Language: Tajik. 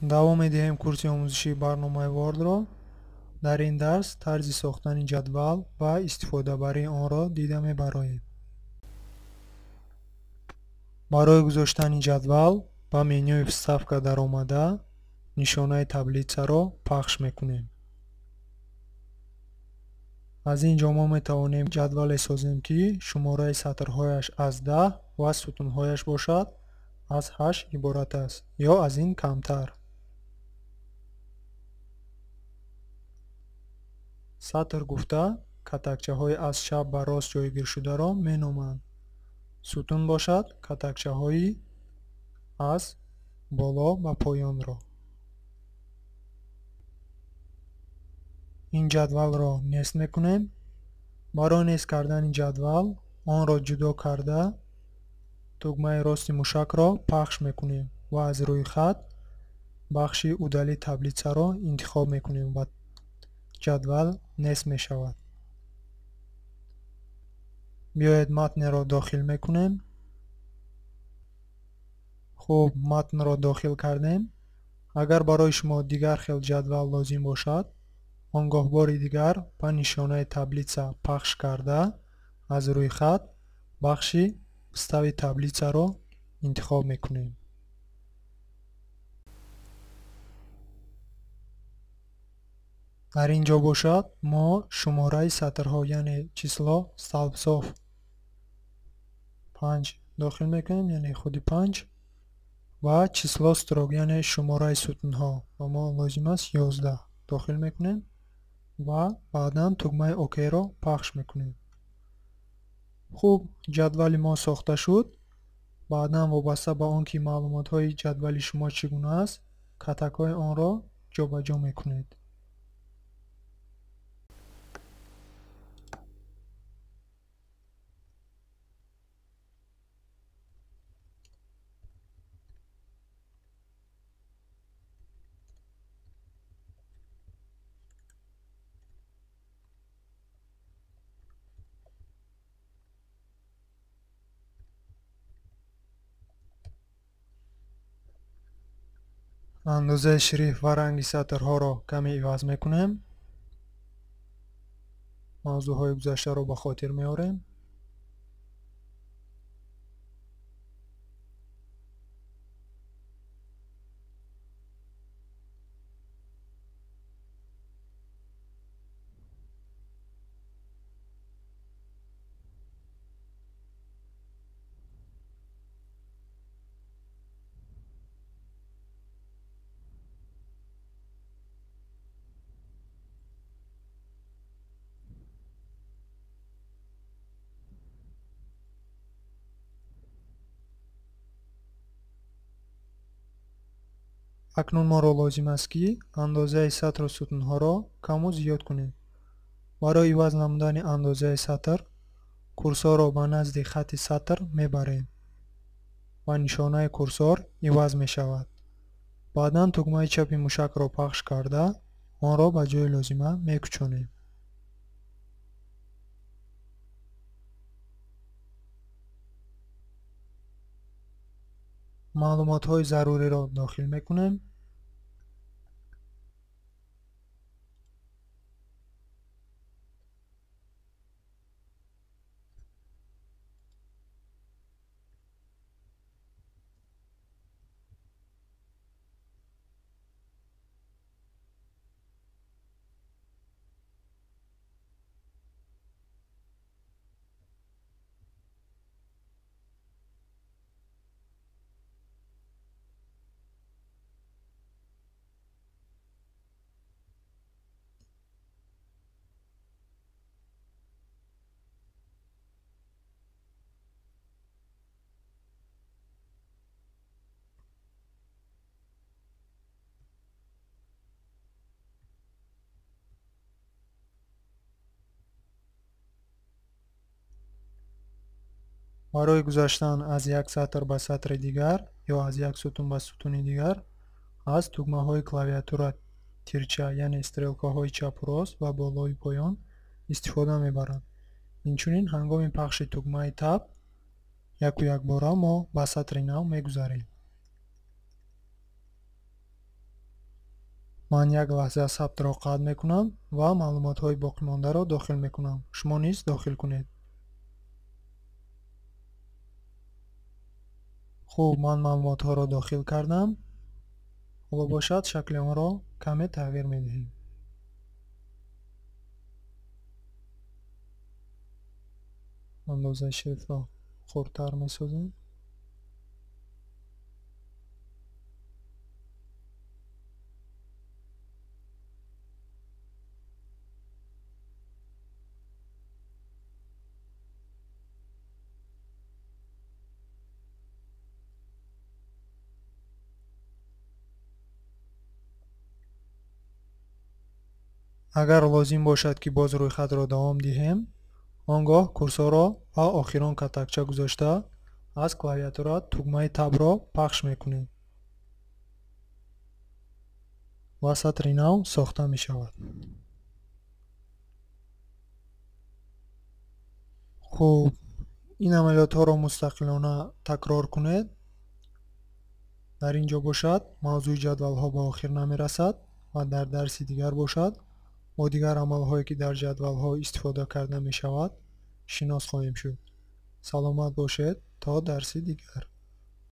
давом медиҳем курси омӯзишии барномаи Word-ро. дар ин дарс тарзи сохтани ҷадвал ва истифодабарии онро дида мебароем. барои гузоштани ҷадвал ба менюи вставка даромада нишонаи таблитсаро пахш мекунем. аз ин ҷо мо метавонем ҷадвале созем ки шумораи сатрҳояш аз 10 ва сутунҳояш бошад аз 8 иборат аст ё аз ин камтар. сатр гуфта катакчаҳои аз чап ба рост ҷойгиршударо меноманд. сутун бошад катакчаҳои аз боло ба поёнро. ин ҷадвалро нест мекунем. барои нест кардани ҷадвал онро ҷудо карда тугмаи рости мушакро пахш мекунем ва аз рӯи хат бахши удали таблитсаро интихоб мекунем ва ҷадвал нест мешавад. биёед матнеро дохил мекунем. хуб, матнро дохил кардем. агар барои шумо дигар хел ҷадвал лозим бошад, он гоҳ бори дигар ба нишонаи таблитса пахш карда аз рӯи хат бахши встави таблитсаро интихоб мекунем. дар ин ҷо бошад мо шумораи сатрҳо яъне число салбсоф 5 дохил мекунем, яъне худи 5 ва число строк яъне шумораи сутунҳо ва мо лозим аст 11 дохил мекунем ва баъдан тугмаи океро пахш мекунем. хуб, ҷадвали мо сохта шуд. баъдан вобаста ба он ки маълумотҳои ҷадвали шумо чӣ гуна аст, катакҳои онро ҷобаҷо мекунед. андозаи шрифт ва ранги сатрҳоро каме иваз мекунем. мавзӯъҳои гузаштаро ба хотир меорем. акнун моро лозим аст ки андозаи сатру сутунҳоро каму зиёд кунем. барои иваз намудани андозаи сатр курсорро ба назди хати сатр мебарем ва нишонаи курсор иваз мешавад. баъдан тугмаи чапи мушакро пахш карда онро ба ҷои лозима мекучонем. маълумотҳои заруриро дохил мекунем. барои гузаштан аз як сатр ба сатри дигар ё аз як сутун ба сутуни дигар аз тугмаҳои клавиатура тирча яъне стрелкаҳои чапу рост ва болои поён истифода мебаранд. инчунин ҳангоми пахши тугмаи таб яку якбора мо ба сатри нав мегузарем. ман як лаҳза сабтро қатъ мекунам ва маълумотҳои боқимондаро дохил мекунам. Шумо низ дохил кунед. хуб, ман маълумотҳоро дохил кардам. ҳоло бошад шакли онро каме тағйир медиҳем. андозаи шрифтро хурдтар месозем. агар лозим бошад ки боз рӯйхатро давом диҳем, он гоҳ курсорро ва охирон катакча гузошта аз клавиатура тугмаи табро пахш мекунем ва сатри нав сохта мешавад. хуб, ин амалиётҳоро мустақилона такрор кунед. дар ин ҷо бошад мавзӯи ҷадвалҳо ба охир намерасад ва дар дарси дигар бошад бо дигар амалҳое ки дар ҷадвалҳо истифода карда мешавад шинос хоҳем шуд. саломат бошед то дарси дигар.